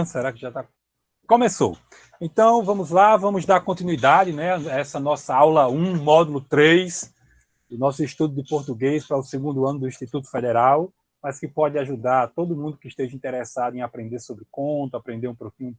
Será que já está? Começou. Então, vamos lá, vamos dar continuidade, né, a essa nossa aula 1, módulo 3, do nosso estudo de português para o segundo ano do Instituto Federal, mas que pode ajudar todo mundo que esteja interessado em aprender sobre conto, aprender um pouquinho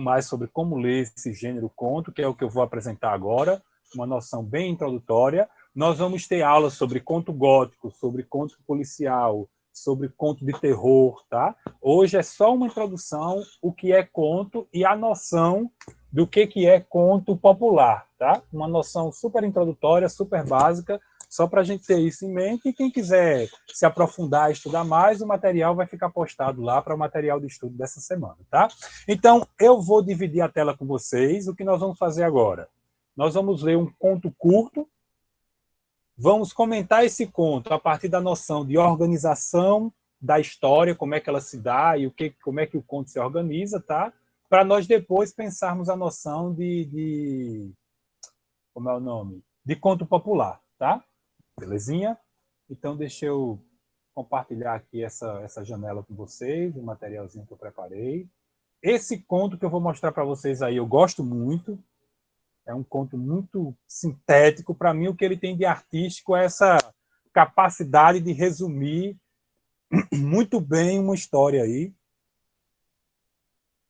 mais sobre como ler esse gênero conto, que é o que eu vou apresentar agora, uma noção bem introdutória. Nós vamos ter aulas sobre conto gótico, sobre conto policial, sobre conto de terror, tá? Hoje é só uma introdução, o que é conto e a noção do que é conto popular, tá? Uma noção super introdutória, super básica, só para a gente ter isso em mente. E quem quiser se aprofundar, estudar mais, o material vai ficar postado lá para o material de estudo dessa semana, tá? Então, eu vou dividir a tela com vocês. O que nós vamos fazer agora? Nós vamos ler um conto curto. Vamos comentar esse conto a partir da noção de organização da história, como é que ela se dá e como é que o conto se organiza, tá? Para nós depois pensarmos a noção como é o nome? De conto popular, tá? Belezinha? Então, deixa eu compartilhar aqui essa janela com vocês, o materialzinho que eu preparei. Esse conto que eu vou mostrar para vocês aí, eu gosto muito. É um conto muito sintético. Para mim, o que ele tem de artístico é essa capacidade de resumir muito bem uma história aí,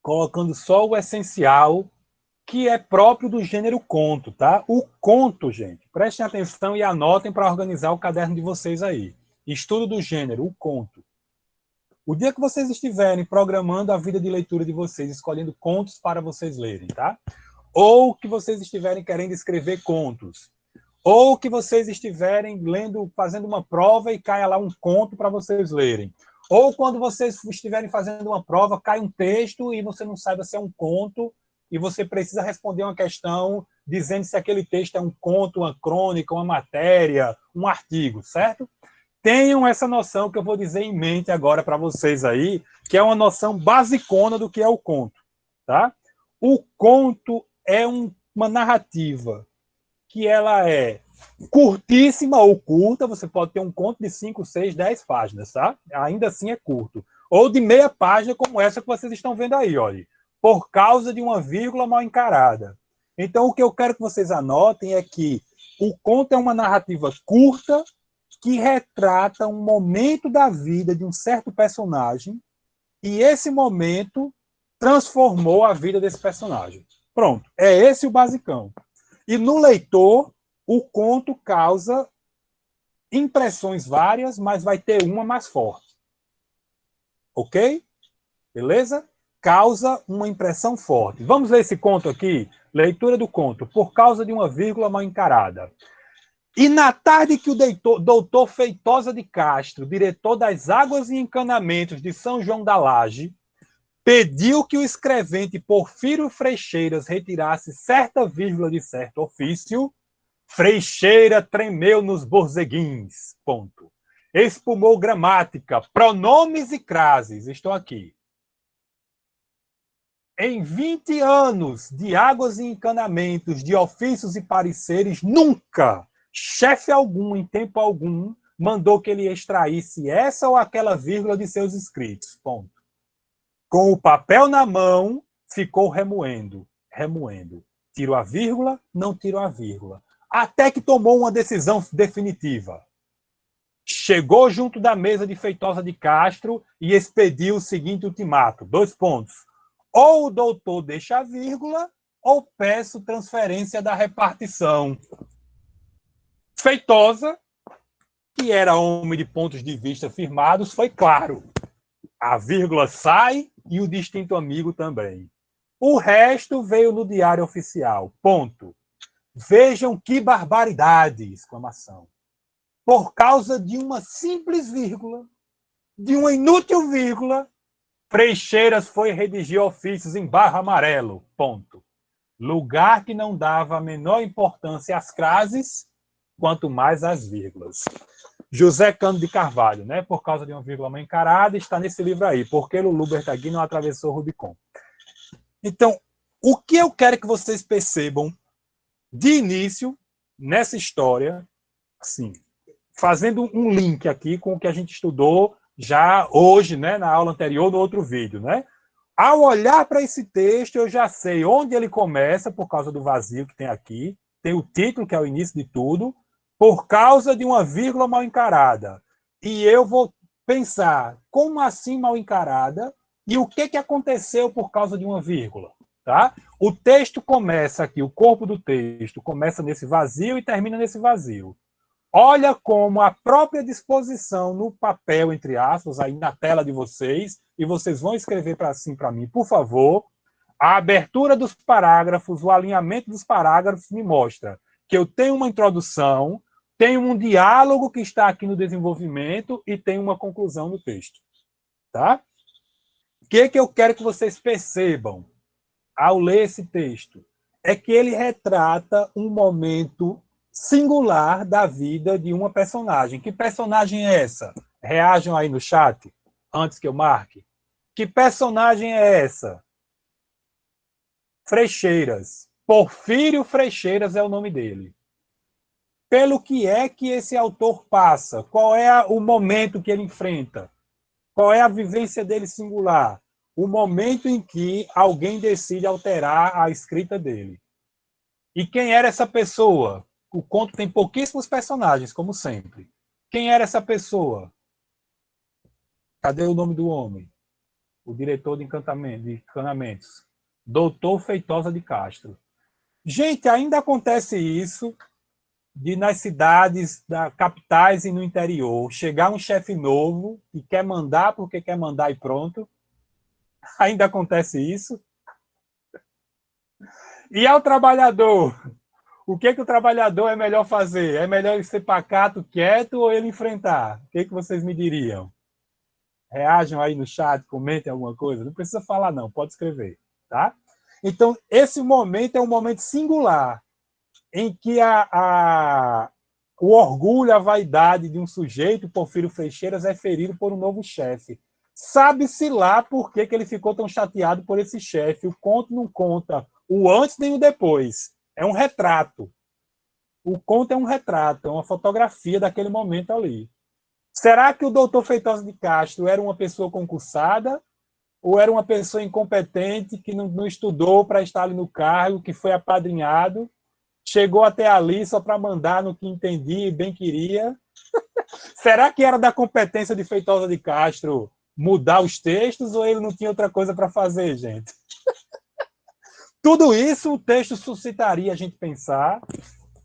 colocando só o essencial, que é próprio do gênero conto, tá? O conto, gente, prestem atenção e anotem para organizar o caderno de vocês aí. Estudo do gênero, o conto. O dia que vocês estiverem programando a vida de leitura de vocês, escolhendo contos para vocês lerem, tá? Ou que vocês estiverem querendo escrever contos, ou que vocês estiverem lendo, fazendo uma prova e caia lá um conto para vocês lerem, ou quando vocês estiverem fazendo uma prova, cai um texto e você não saiba se é um conto e você precisa responder uma questão dizendo se aquele texto é um conto, uma crônica, uma matéria, um artigo, certo? Tenham essa noção que eu vou dizer em mente agora para vocês aí, que é uma noção basicona do que é o conto, tá? O conto é uma narrativa que ela é curtíssima ou curta, você pode ter um conto de 5, 6, 10 páginas, tá? Ainda assim é curto. Ou de meia página, como essa que vocês estão vendo aí, olha, por causa de uma vírgula mal encarada. Então, o que eu quero que vocês anotem é que o conto é uma narrativa curta que retrata um momento da vida de um certo personagem e esse momento transformou a vida desse personagem. Pronto, é esse o basicão. E no leitor, o conto causa impressões várias, mas vai ter uma mais forte. Ok? Beleza? Causa uma impressão forte. Vamos ler esse conto aqui? Leitura do conto. Por causa de uma vírgula mal encarada. E na tarde que o doutor Feitosa de Castro, diretor das Águas e Encanamentos de São João da Laje, pediu que o escrevente Porfírio Freixeiras retirasse certa vírgula de certo ofício, Freixeira tremeu nos borzeguins. Ponto. Espumou gramática, pronomes e crases. Estou aqui. Em 20 anos de águas e encanamentos, de ofícios e pareceres, nunca, chefe algum, em tempo algum, mandou que ele extraísse essa ou aquela vírgula de seus escritos. Ponto. Com o papel na mão, ficou remoendo. Tiro a vírgula, não tiro a vírgula. Até que tomou uma decisão definitiva. Chegou junto da mesa de Feitosa de Castro e expediu o seguinte ultimato. 2 pontos. Ou o doutor deixa a vírgula, ou peço transferência da repartição. Feitosa, que era homem de pontos de vista firmados, foi claro. A vírgula sai e o distinto amigo também. O resto veio no diário oficial. Ponto. Vejam que barbaridade! Exclamação. Por causa de uma simples vírgula, de uma inútil vírgula, Freixeiras foi redigir ofícios em barro amarelo. Ponto. Lugar que não dava a menor importância às crases, quanto mais às vírgulas. José Cândido de Carvalho, né? Por causa de uma vírgula mal encarada, está nesse livro aí. Por que Lulu Bertagui não atravessou o Rubicon? Então, o que eu quero que vocês percebam de início nessa história, assim, fazendo um link aqui com o que a gente estudou já hoje, né, na aula anterior, no outro vídeo, né? Ao olhar para esse texto, eu já sei onde ele começa, por causa do vazio que tem aqui, tem o título, que é o início de tudo, por causa de uma vírgula mal encarada. E eu vou pensar, como assim mal encarada? E o que aconteceu por causa de uma vírgula? Tá? O texto começa aqui, o corpo do texto começa nesse vazio e termina nesse vazio. Olha como a própria disposição no papel, entre aspas, aí na tela de vocês, e vocês vão escrever assim para mim, por favor, a abertura dos parágrafos, o alinhamento dos parágrafos me mostra que eu tenho uma introdução, tenho um diálogo que está aqui no desenvolvimento e tenho uma conclusão no texto. Tá? O que eu quero que vocês percebam ao ler esse texto? É que ele retrata um momento singular da vida de uma personagem. Que personagem é essa? Reajam aí no chat, antes que eu marque. Que personagem é essa? Freixeiras. Porfírio Freixeiras é o nome dele. Pelo que é que esse autor passa? Qual é o momento que ele enfrenta? Qual é a vivência dele singular? O momento em que alguém decide alterar a escrita dele. E quem era essa pessoa? O conto tem pouquíssimos personagens, como sempre. Quem era essa pessoa? Cadê o nome do homem? O diretor de encanamentos. Doutor Feitosa de Castro. Gente, ainda acontece isso de nas cidades, capitais e no interior, chegar um chefe novo e quer mandar porque quer mandar e pronto. Ainda acontece isso. E ao trabalhador? O que o trabalhador é melhor fazer? É melhor ele ser pacato, quieto ou ele enfrentar? O que vocês me diriam? Reajam aí no chat, comentem alguma coisa. Não precisa falar, não, pode escrever. Tá? Então, esse momento é um momento singular em que o orgulho, a vaidade de um sujeito, Porfírio Freixeiras, é ferido por um novo chefe. Sabe-se lá por que ele ficou tão chateado por esse chefe. O conto não conta o antes nem o depois. É um retrato. O conto é um retrato, é uma fotografia daquele momento ali. Será que o doutor Feitosa de Castro era uma pessoa concursada ou era uma pessoa incompetente que não estudou para estar ali no cargo, que foi apadrinhado, chegou até ali só para mandar no que entendia e bem queria? Será que era da competência de Feitosa de Castro mudar os textos ou ele não tinha outra coisa para fazer, gente? Tudo isso o texto suscitaria a gente pensar,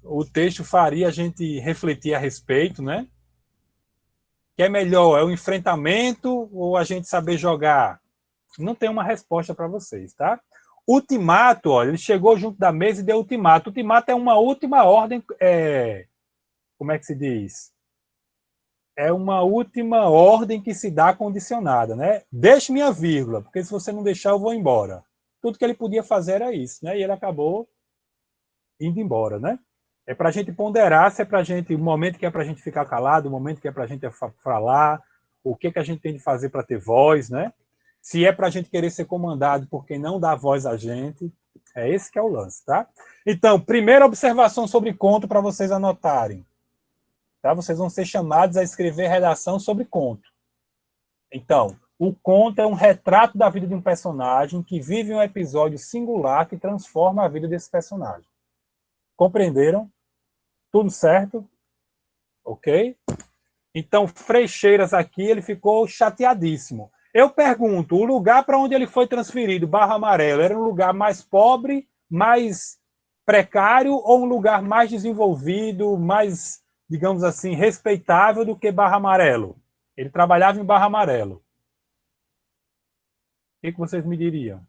o texto faria a gente refletir a respeito, né? Que é melhor, é o enfrentamento ou a gente saber jogar? Não tem uma resposta para vocês, tá? Ultimato, olha, ele chegou junto da mesa e deu ultimato. Ultimato é uma última ordem, como é que se diz? É uma última ordem que se dá condicionada, né? Deixe minha vírgula, porque se você não deixar, eu vou embora. Tudo que ele podia fazer era isso, né? E ele acabou indo embora, né? É para a gente ponderar se é para a gente, o momento que é para a gente ficar calado, o momento que é para a gente falar, o que a gente tem de fazer para ter voz, né? Se é para a gente querer ser comandado por quem não dá voz a gente, é esse que é o lance, tá? Então, primeira observação sobre conto para vocês anotarem. Tá? Vocês vão ser chamados a escrever redação sobre conto. Então, o conto é um retrato da vida de um personagem que vive um episódio singular que transforma a vida desse personagem. Compreenderam? Tudo certo? Ok? Então, Freixeiras aqui, ele ficou chateadíssimo. Eu pergunto, o lugar para onde ele foi transferido, Barra Amarelo, era um lugar mais pobre, mais precário ou um lugar mais desenvolvido, mais, digamos assim, respeitável do que Barra Amarelo? Ele trabalhava em Barra Amarelo. O que vocês me diriam?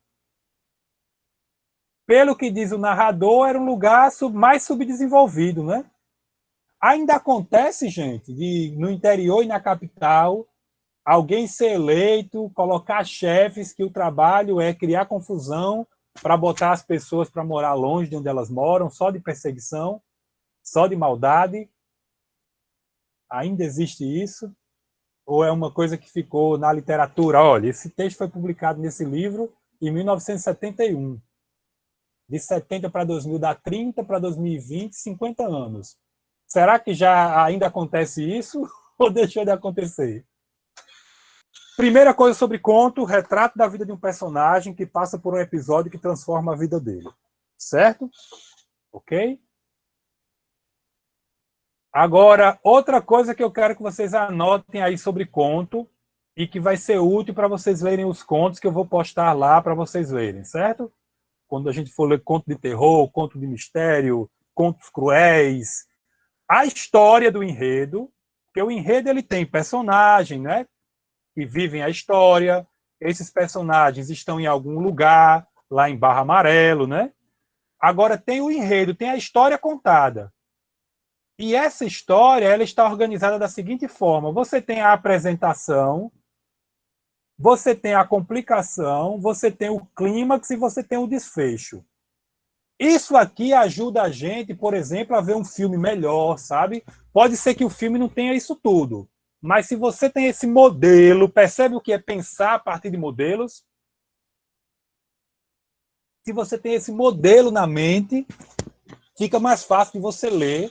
Pelo que diz o narrador, era um lugar mais subdesenvolvido, né? Ainda acontece, gente, no interior e na capital, alguém ser eleito, colocar chefes que o trabalho é criar confusão para botar as pessoas para morar longe de onde elas moram, só de perseguição, só de maldade. Ainda existe isso? Ou é uma coisa que ficou na literatura? Olha, esse texto foi publicado nesse livro em 1971. De 70 para 2000 dá 30, para 2020, 50 anos. Será que já ainda acontece isso ou deixou de acontecer? Primeira coisa sobre conto, retrato da vida de um personagem que passa por um episódio que transforma a vida dele. Certo? Ok? Agora, outra coisa que eu quero que vocês anotem aí sobre conto e que vai ser útil para vocês lerem os contos que eu vou postar lá para vocês lerem, certo? Quando a gente for ler conto de terror, conto de mistério, contos cruéis, a história do enredo, porque o enredo ele tem personagem, né? Que vivem a história. Esses personagens estão em algum lugar, lá em Barra Amarelo, né? Agora tem o enredo, tem a história contada. E essa história ela está organizada da seguinte forma: você tem a apresentação, você tem a complicação, você tem o clímax e você tem o desfecho. Isso aqui ajuda a gente, por exemplo, a ver um filme melhor, sabe? Pode ser que o filme não tenha isso tudo, mas se você tem esse modelo, percebe o que é pensar a partir de modelos? Se você tem esse modelo na mente, fica mais fácil de você ler,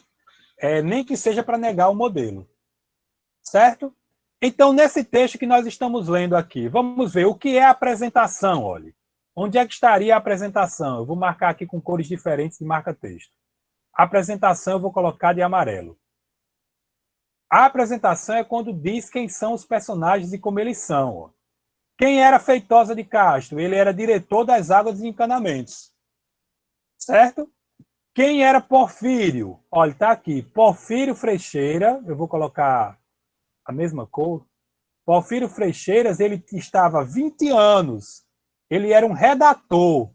nem que seja para negar o modelo. Certo? Então, nesse texto que nós estamos lendo aqui, vamos ver o que é a apresentação, olha. Onde é que estaria a apresentação? Eu vou marcar aqui com cores diferentes de marca-texto. A apresentação eu vou colocar de amarelo. A apresentação é quando diz quem são os personagens e como eles são. Ó. Quem era Feitosa de Castro? Ele era diretor das águas de encanamentos. Certo? Quem era Porfírio? Olha, está aqui. Porfírio Freixeira, eu vou colocar a mesma cor. Porfírio Freixeiras, ele estava 20 anos. Ele era um redator,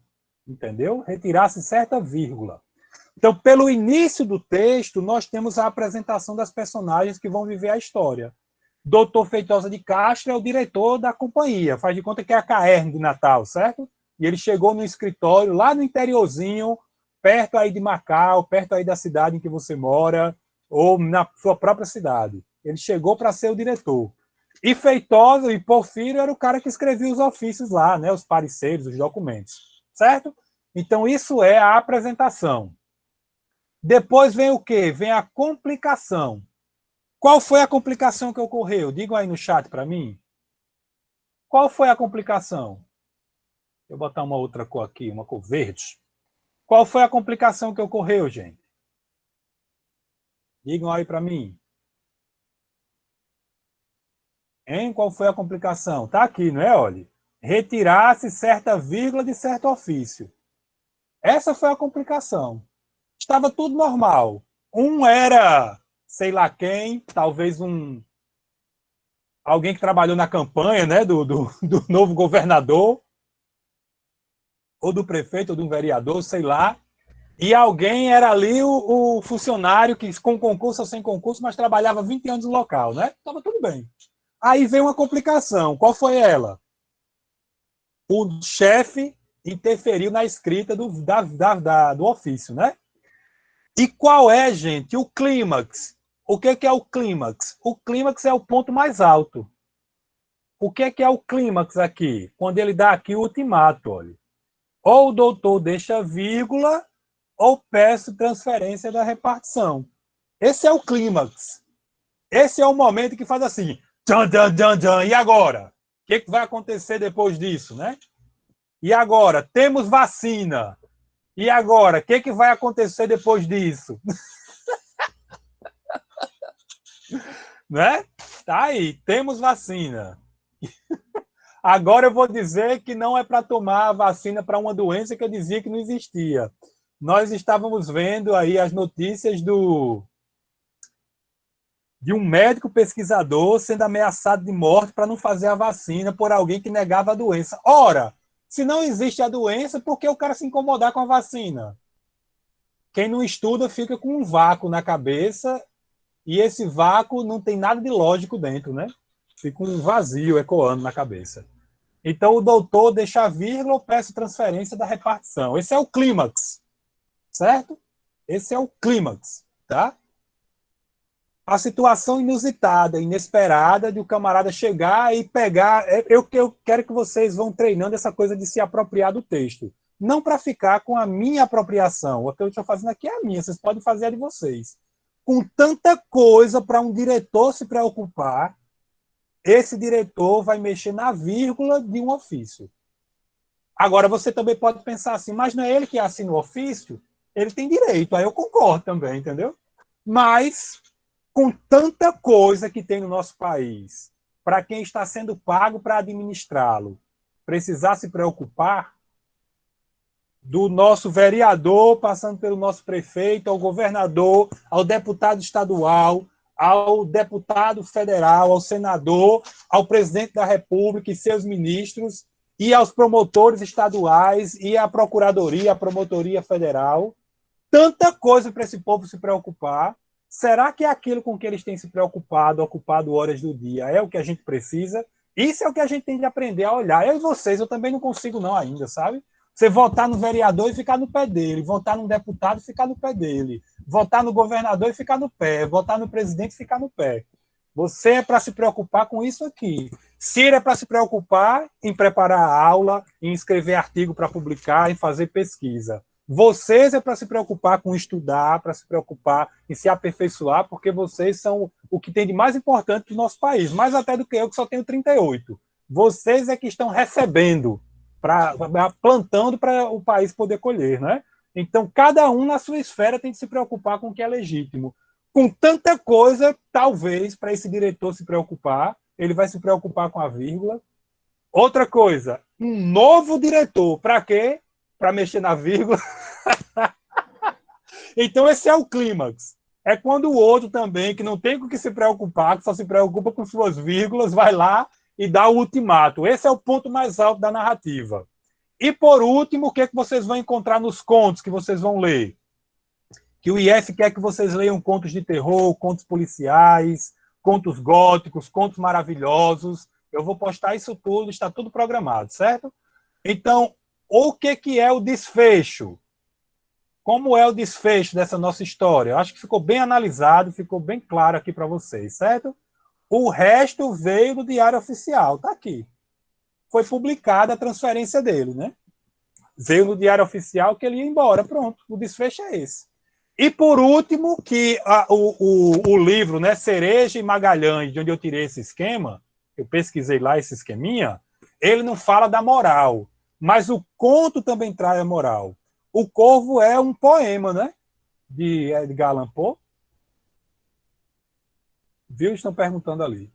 entendeu? Retirasse certa vírgula. Então, pelo início do texto, nós temos a apresentação das personagens que vão viver a história. Doutor Feitosa de Castro é o diretor da companhia, faz de conta que é a Caerne de Natal, certo? E ele chegou no escritório lá no interiorzinho, perto aí de Macau, perto aí da cidade em que você mora, ou na sua própria cidade. Ele chegou para ser o diretor. E Feitosa e Porfírio era o cara que escrevia os ofícios lá, né, os pareceres, os documentos, certo? Então, isso é a apresentação. Depois vem o quê? Vem a complicação. Qual foi a complicação que ocorreu? Digam aí no chat para mim. Qual foi a complicação? Deixa eu botar uma outra cor aqui, uma cor verde. Qual foi a complicação que ocorreu, gente? Digam aí para mim. Hein? Qual foi a complicação? Tá aqui, não é? Olha. Retirar-se certa vírgula de certo ofício. Essa foi a complicação. Estava tudo normal. Um era, sei lá quem, talvez alguém que trabalhou na campanha, né, do novo governador, ou do prefeito, ou do vereador, sei lá, e alguém era ali o funcionário que, com concurso ou sem concurso, mas trabalhava 20 anos no local, né? Estava tudo bem. Aí veio uma complicação. Qual foi ela? O chefe interferiu na escrita do ofício, né? E qual é, gente, o clímax? O que é o clímax? O clímax é o ponto mais alto. O que é o clímax aqui? Quando ele dá aqui o ultimato, olha. Ou o doutor deixa vírgula, ou peço transferência da repartição. Esse é o clímax. Esse é o momento que faz assim, tchan, tchan, tchan, tchan. E agora? O que vai acontecer depois disso, né? E agora? Temos vacina. E agora? O que vai acontecer depois disso? Né? Tá aí, temos vacina. Agora eu vou dizer que não é para tomar a vacina para uma doença que eu dizia que não existia. Nós estávamos vendo aí as notícias de um médico pesquisador sendo ameaçado de morte para não fazer a vacina por alguém que negava a doença. Ora, se não existe a doença, por que o cara se incomodar com a vacina? Quem não estuda fica com um vácuo na cabeça e esse vácuo não tem nada de lógico dentro, né? Fica um vazio ecoando na cabeça. Então o doutor deixa a vírgula ou peça transferência da repartição. Esse é o clímax, certo? Esse é o clímax, tá? A situação inusitada, inesperada de o camarada chegar e pegar. Eu quero que vocês vão treinando essa coisa de se apropriar do texto. Não para ficar com a minha apropriação. O que eu estou fazendo aqui é a minha, vocês podem fazer a de vocês. Com tanta coisa para um diretor se preocupar, esse diretor vai mexer na vírgula de um ofício. Agora, você também pode pensar assim, mas não é ele que assina o ofício? Ele tem direito, aí eu concordo também, entendeu? Mas, com tanta coisa que tem no nosso país, para quem está sendo pago para administrá-lo, precisar se preocupar, do nosso vereador, passando pelo nosso prefeito, ao governador, ao deputado estadual, ao deputado federal, ao senador, ao presidente da República e seus ministros, e aos promotores estaduais, e à procuradoria, à promotoria federal. Tanta coisa para esse povo se preocupar. Será que é aquilo com que eles têm se preocupado, ocupado horas do dia, é o que a gente precisa? Isso é o que a gente tem de aprender a olhar. Eu e vocês, eu também não consigo não ainda, sabe? Você votar no vereador e ficar no pé dele, votar no deputado e ficar no pé dele, votar no governador e ficar no pé, votar no presidente e ficar no pé. Você é para se preocupar com isso aqui. Ciro é para se preocupar em preparar a aula, em escrever artigo para publicar, em fazer pesquisa. Vocês é para se preocupar com estudar, para se preocupar em se aperfeiçoar, porque vocês são o que tem de mais importante do nosso país, mais até do que eu, que só tenho 38. Vocês é que estão recebendo, plantando para o país poder colher, né? Então, cada um na sua esfera tem que se preocupar com o que é legítimo. Com tanta coisa, talvez, para esse diretor se preocupar, ele vai se preocupar com a vírgula. Outra coisa, um novo diretor, para quê? Para mexer na vírgula. Então, esse é o clímax. É quando o outro também, que não tem com o que se preocupar, que só se preocupa com suas vírgulas, vai lá e dá o ultimato. Esse é o ponto mais alto da narrativa. E, por último, o que, é que vocês vão encontrar nos contos que vocês vão ler? Que o IF quer que vocês leiam contos de terror, contos policiais, contos góticos, contos maravilhosos. Eu vou postar isso tudo, está tudo programado, certo? Então, o que é o desfecho? Como é o desfecho dessa nossa história? Eu acho que ficou bem analisado, ficou bem claro aqui para vocês, certo? O resto veio do Diário Oficial, tá aqui. Foi publicada a transferência dele, né? Veio no Diário Oficial que ele ia embora, pronto. O desfecho é esse. E por último, que o livro, né, Cereja e Magalhães, de onde eu tirei esse esquema, eu pesquisei lá esse esqueminha, ele não fala da moral, mas o conto também traz a moral. O Corvo é um poema, né, de Edgar Allan Poe. Viu? Estão perguntando ali.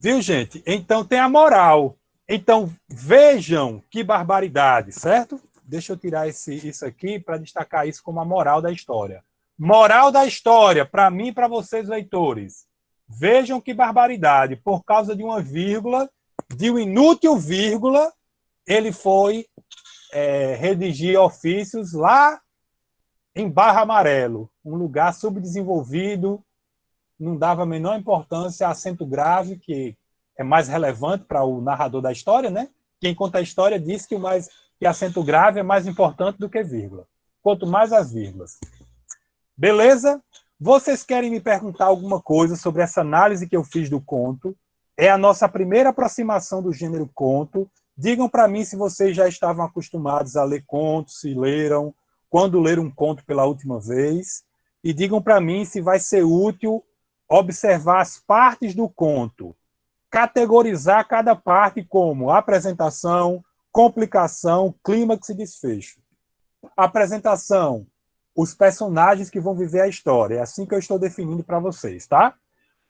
Viu, gente? Então tem a moral. Então vejam que barbaridade, certo? Deixa eu tirar isso aqui para destacar isso como a moral da história. Moral da história, para mim e para vocês, leitores. Vejam que barbaridade. Por causa de uma vírgula, de uma inútil vírgula, ele foi redigir ofícios lá em Barra Amarelo, um lugar subdesenvolvido, não dava a menor importância a acento grave, que é mais relevante para o narrador da história, né? Quem conta a história diz que acento grave é mais importante do que vírgula. Quanto mais as vírgulas. Beleza? Vocês querem me perguntar alguma coisa sobre essa análise que eu fiz do conto? É a nossa primeira aproximação do gênero conto. Digam para mim se vocês já estavam acostumados a ler contos, se leram, quando leram um conto pela última vez. E digam para mim se vai ser útil observar as partes do conto, categorizar cada parte como apresentação, complicação, clímax e desfecho. Apresentação, os personagens que vão viver a história. É assim que eu estou definindo para vocês, tá?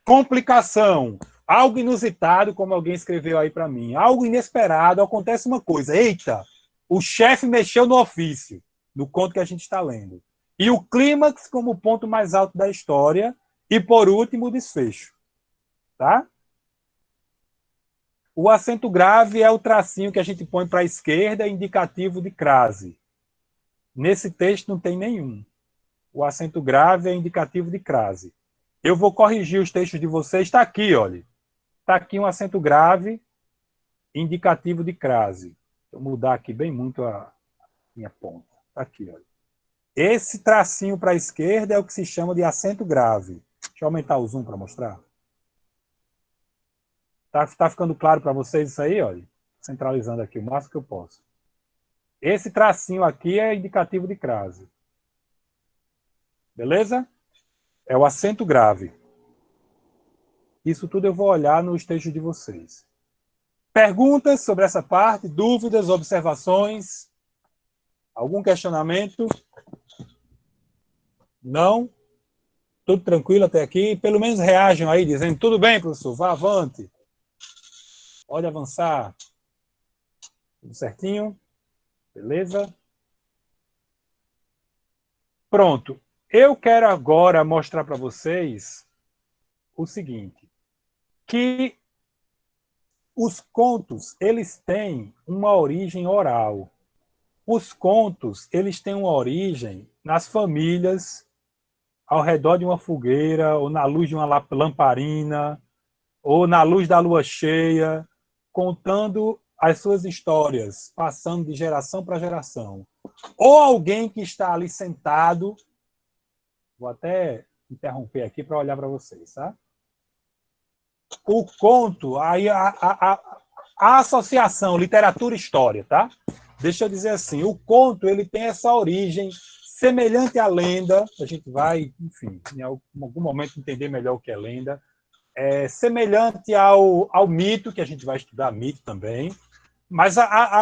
Complicação, algo inusitado, como alguém escreveu aí para mim. Algo inesperado, acontece uma coisa. Eita, o chefe mexeu no ofício, no conto que a gente está lendo. E o clímax como o ponto mais alto da história. E, por último, o desfecho. Tá? O acento grave é o tracinho que a gente põe para a esquerda, indicativo de crase. Nesse texto não tem nenhum. O acento grave é indicativo de crase. Eu vou corrigir os textos de vocês. Está aqui, olha. Está aqui um acento grave, indicativo de crase. Vou mudar aqui bem muito a minha ponta. Está aqui, olha. Esse tracinho para a esquerda é o que se chama de acento grave. Deixa eu aumentar o zoom para mostrar. Tá ficando claro para vocês isso aí? Olha, centralizando aqui o máximo que eu posso. Esse tracinho aqui é indicativo de crase. Beleza? É o acento grave. Isso tudo eu vou olhar no texto de vocês. Perguntas sobre essa parte? Dúvidas, observações? Algum questionamento? Não? Tudo tranquilo até aqui? Pelo menos reajam aí, dizendo, tudo bem, professor, vá avante. Pode avançar. Tudo certinho? Beleza? Pronto. Eu quero agora mostrar para vocês o seguinte, que os contos, eles têm uma origem oral. Os contos, eles têm uma origem nas famílias, ao redor de uma fogueira, ou na luz de uma lamparina, ou na luz da lua cheia, contando as suas histórias, passando de geração para geração. Ou alguém que está ali sentado, vou até interromper aqui para olhar para vocês, tá? O conto, aí a associação literatura e história, tá? Deixa eu dizer assim, o conto ele tem essa origem semelhante à lenda, a gente vai, enfim, em algum momento entender melhor o que é lenda, semelhante ao mito, que a gente vai estudar mito também, mas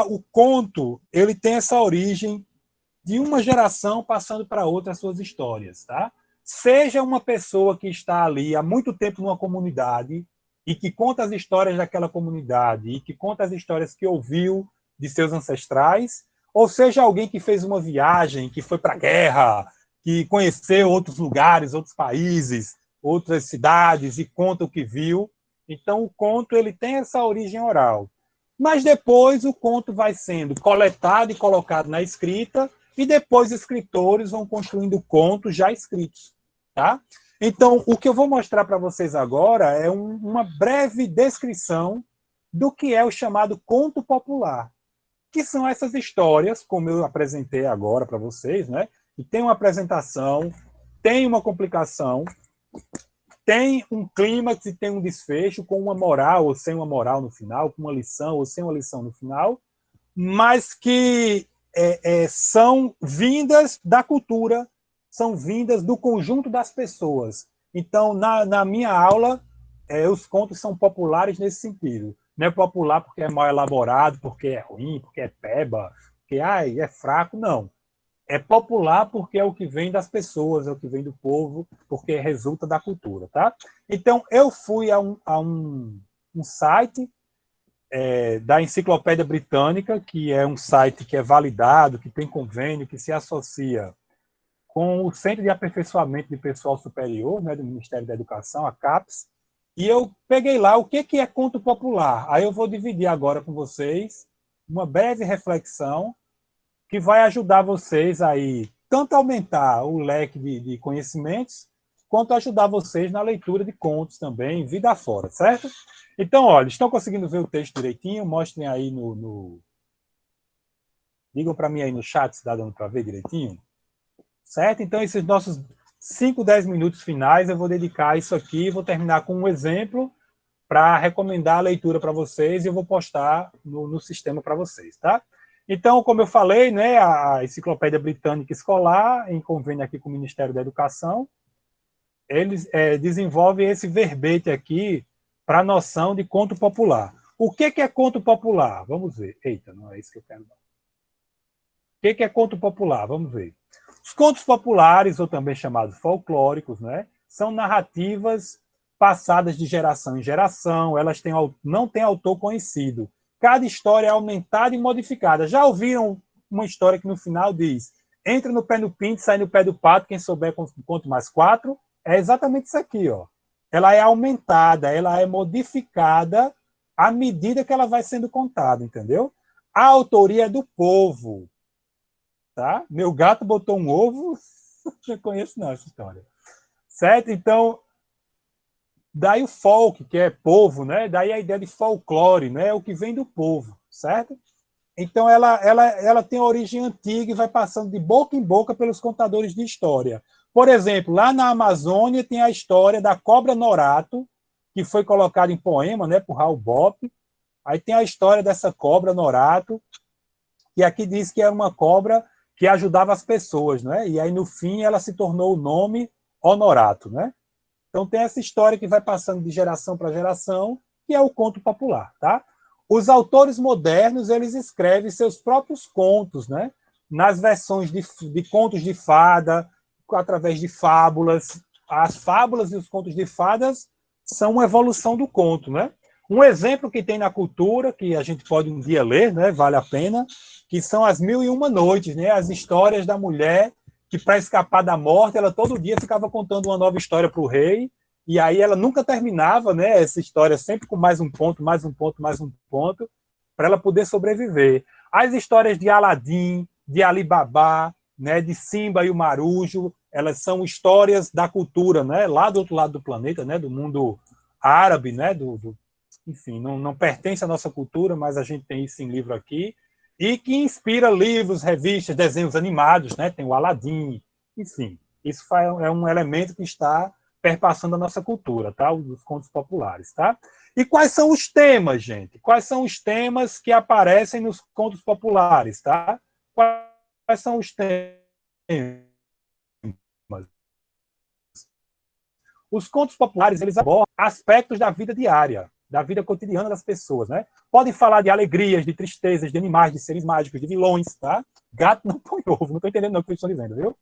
o conto ele tem essa origem de uma geração passando para outra as suas histórias, tá? Seja uma pessoa que está ali há muito tempo numa comunidade e que conta as histórias daquela comunidade e que conta as histórias que ouviu de seus ancestrais, ou seja alguém que fez uma viagem, que foi para a guerra, que conheceu outros lugares, outros países, outras cidades e conta o que viu. Então o conto ele tem essa origem oral. Mas depois o conto vai sendo coletado e colocado na escrita e depois escritores vão construindo contos já escritos, tá? Então, o que eu vou mostrar para vocês agora é uma breve descrição do que é o chamado conto popular, que são essas histórias, como eu apresentei agora para vocês, né? E tem uma apresentação, tem uma complicação, tem um clímax e tem um desfecho com uma moral ou sem uma moral no final, com uma lição ou sem uma lição no final, mas que são vindas da cultura, são vindas do conjunto das pessoas. Então, na minha aula, os contos são populares nesse sentido. Não é popular porque é mal elaborado, porque é ruim, porque é peba, porque é fraco, não. É popular porque é o que vem das pessoas, é o que vem do povo, porque resulta da cultura, tá? Então, eu fui a um site da Enciclopédia Britânica, que é um site que é validado, que tem convênio, que se associa com o Centro de Aperfeiçoamento de Pessoal Superior, né, do Ministério da Educação, a CAPES, e eu peguei lá o que é conto popular. Aí eu vou dividir agora com vocês uma breve reflexão que vai ajudar vocês aí tanto a aumentar o leque de conhecimentos, quanto ajudar vocês na leitura de contos também, vida fora, certo? Então, olha, estão conseguindo ver o texto direitinho? Mostrem aí digam para mim aí no chat se dá dando para ver direitinho. Certo? Então, esses nossos 5, 10 minutos finais eu vou dedicar a isso aqui, vou terminar com um exemplo para recomendar a leitura para vocês e eu vou postar no sistema para vocês, tá? Então, como eu falei, né, a Enciclopédia Britânica Escolar, em convênio aqui com o Ministério da Educação, eles desenvolvem esse verbete aqui para a noção de conto popular. O que é conto popular? Vamos ver. Eita, não é isso que eu quero. O que é conto popular? Vamos ver. Os contos populares, ou também chamados folclóricos, né, são narrativas passadas de geração em geração, elas não têm autor conhecido. Cada história é aumentada e modificada. Já ouviram uma história que no final diz: entra no pé do pinto, sai no pé do pato, quem souber conto mais 4? É exatamente isso aqui, ó. Ela é aumentada, ela é modificada à medida que ela vai sendo contada, entendeu? A autoria é do povo, tá? Meu gato botou um ovo, não conheço não essa história. Certo? Então, daí o folk, que é povo, né? Daí a ideia de folclore, né? É o que vem do povo, certo? Então, ela tem origem antiga e vai passando de boca em boca pelos contadores de história. Por exemplo, lá na Amazônia tem a história da cobra Norato, que foi colocada em poema, né, por Raul Bopp. Aí tem a história dessa cobra Norato, que aqui diz que era uma cobra que ajudava as pessoas, né? E aí, no fim, ela se tornou o nome Honorato, né? Então tem essa história que vai passando de geração para geração, que é o conto popular, tá? Os autores modernos, eles escrevem seus próprios contos, né? Nas versões de contos de fada, através de fábulas. As fábulas e os contos de fadas são uma evolução do conto, né? Um exemplo que tem na cultura, que a gente pode um dia ler, né? Vale a pena, que são as 1001 Noites, né? As histórias da mulher que, para escapar da morte, ela todo dia ficava contando uma nova história para o rei, e aí ela nunca terminava, né? Essa história sempre com mais um ponto, mais um ponto, mais um ponto, para ela poder sobreviver. As histórias de Aladim, de Ali Babá, né? De Simba e o Marujo, elas são histórias da cultura, né? Lá do outro lado do planeta, né? Do mundo árabe, né? Enfim, não pertence à nossa cultura, mas a gente tem isso em livro aqui, e que inspira livros, revistas, desenhos animados, né? Tem o Aladim, enfim, isso é um elemento que está perpassando a nossa cultura, tá? Os contos populares, tá? E quais são os temas, gente? Quais são os temas que aparecem nos contos populares, tá? Quais são os temas? Os contos populares, eles abordam aspectos da vida diária, da vida cotidiana das pessoas, né? Podem falar de alegrias, de tristezas, de animais, de seres mágicos, de vilões, tá? Gato não põe ovo, não estou entendendo não o que eles estão dizendo, viu?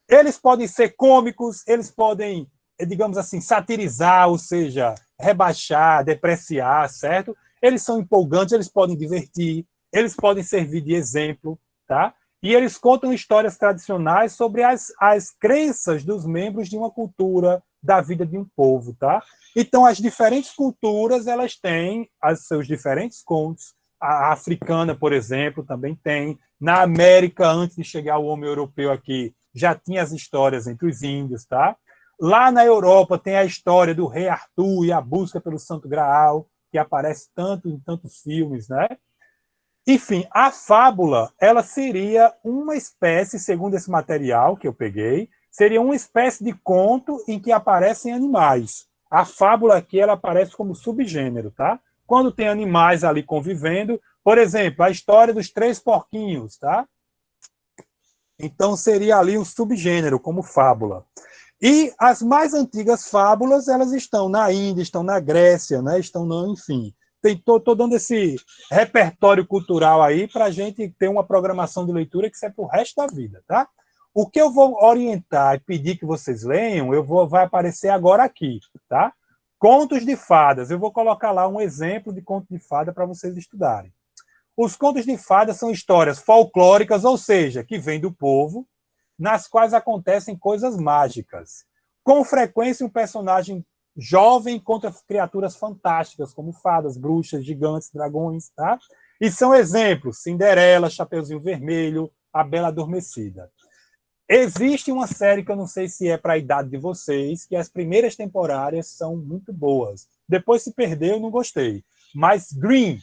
Eles podem ser cômicos, eles podem, digamos assim, satirizar, ou seja, rebaixar, depreciar, certo? Eles são empolgantes, eles podem divertir, eles podem servir de exemplo, tá? E eles contam histórias tradicionais sobre as crenças dos membros de uma cultura, da vida de um povo, tá? Então, as diferentes culturas, elas têm os seus diferentes contos. A africana, por exemplo, também tem. Na América, antes de chegar o homem europeu aqui, já tinha as histórias entre os índios, tá? Lá na Europa tem a história do rei Arthur e a busca pelo Santo Graal, que aparece tanto em tantos filmes, né? Enfim, a fábula, ela seria uma espécie, segundo esse material que eu peguei, seria uma espécie de conto em que aparecem animais. A fábula aqui, ela aparece como subgênero, tá? Quando tem animais ali convivendo, por exemplo, a história dos três porquinhos, tá? Então seria ali um subgênero, como fábula. E as mais antigas fábulas, elas estão na Índia, estão na Grécia, né? Estão, enfim. Estou dando esse repertório cultural aí para a gente ter uma programação de leitura que serve para o resto da vida, tá? O que eu vou orientar e pedir que vocês leiam, vai aparecer agora aqui, tá? Contos de fadas. Eu vou colocar lá um exemplo de conto de fada para vocês estudarem. Os contos de fadas são histórias folclóricas, ou seja, que vêm do povo, nas quais acontecem coisas mágicas. Com frequência, um personagem jovem contra criaturas fantásticas, como fadas, bruxas, gigantes, dragões, tá? E são exemplos: Cinderela, Chapeuzinho Vermelho, A Bela Adormecida. Existe uma série que eu não sei se é para a idade de vocês, que as primeiras temporadas são muito boas. Depois se perdeu, eu não gostei. Mas Green,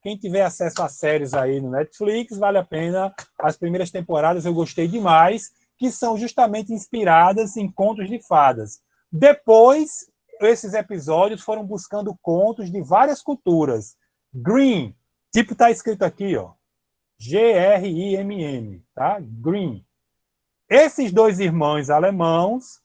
quem tiver acesso a séries aí no Netflix, vale a pena. As primeiras temporadas eu gostei demais, que são justamente inspiradas em contos de fadas. Depois, esses episódios foram buscando contos de várias culturas. Green, tipo está escrito aqui, ó, Grimm, tá? Green. Esses dois irmãos alemães,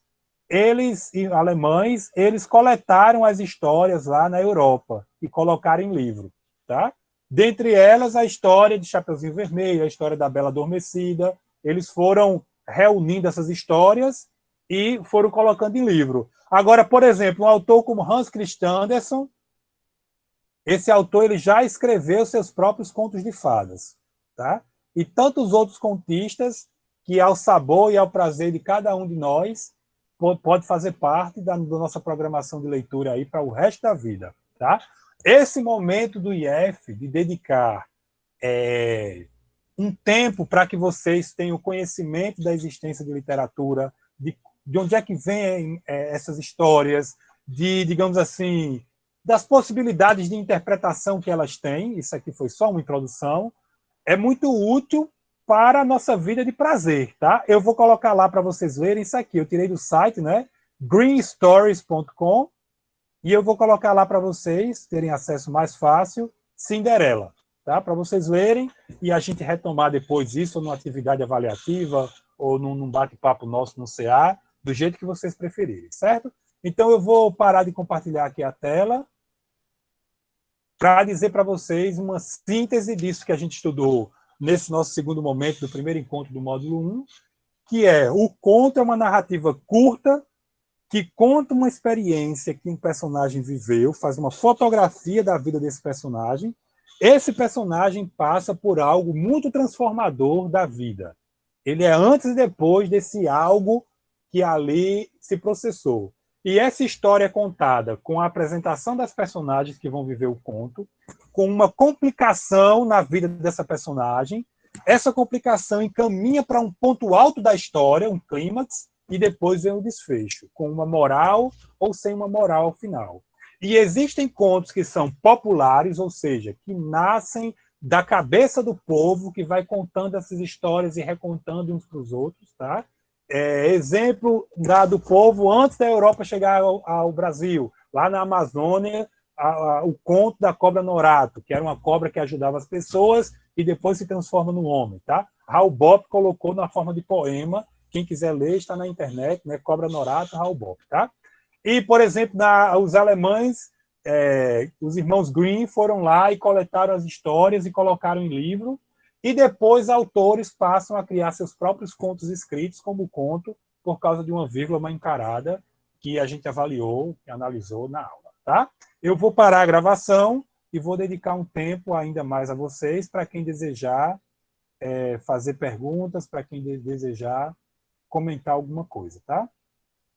eles coletaram as histórias lá na Europa e colocaram em livro, tá? Dentre elas, a história de Chapeuzinho Vermelho, a história da Bela Adormecida. Eles foram reunindo essas histórias e foram colocando em livro. Agora, por exemplo, um autor como Hans Christian Andersen, esse autor ele já escreveu seus próprios contos de fadas, tá? E tantos outros contistas que, ao sabor e ao prazer de cada um de nós, pode fazer parte da nossa programação de leitura aí para o resto da vida, tá? Esse momento do IF, de dedicar um tempo para que vocês tenham conhecimento da existência de literatura, de onde é que vêm essas histórias, digamos assim, das possibilidades de interpretação que elas têm, isso aqui foi só uma introdução, é muito útil para a nossa vida de prazer, tá? Eu vou colocar lá para vocês verem isso aqui, eu tirei do site, né? greenstories.com, e eu vou colocar lá para vocês terem acesso mais fácil, Cinderela, tá? Para vocês lerem e a gente retomar depois isso, ou numa atividade avaliativa, ou num bate-papo nosso no CA, do jeito que vocês preferirem, certo? Então, eu vou parar de compartilhar aqui a tela para dizer para vocês uma síntese disso que a gente estudou nesse nosso segundo momento do primeiro encontro do módulo 1, que é o conto é uma narrativa curta que conta uma experiência que um personagem viveu, faz uma fotografia da vida desse personagem. Esse personagem passa por algo muito transformador da vida. Ele é antes e depois desse algo que ali se processou. E essa história é contada com a apresentação das personagens que vão viver o conto, com uma complicação na vida dessa personagem. Essa complicação encaminha para um ponto alto da história, um clímax, e depois vem o desfecho, com uma moral ou sem uma moral ao final. E existem contos que são populares, ou seja, que nascem da cabeça do povo, que vai contando essas histórias e recontando uns para os outros, tá? Exemplo do povo antes da Europa chegar ao Brasil, lá na Amazônia, o conto da cobra Norato, que era uma cobra que ajudava as pessoas e depois se transforma no homem, tá? Raul Bopp colocou na forma de poema. Quem quiser ler, está na internet, né? Cobra Norato, Raul Bopp, tá? E, por exemplo, os alemães, os irmãos Grimm foram lá e coletaram as histórias e colocaram em livro, e depois autores passam a criar seus próprios contos escritos como conto, por causa de uma vírgula mal encarada que a gente avaliou, que analisou na aula, tá? Eu vou parar a gravação e vou dedicar um tempo ainda mais a vocês, para quem desejar fazer perguntas, para quem desejar comentar alguma coisa, tá?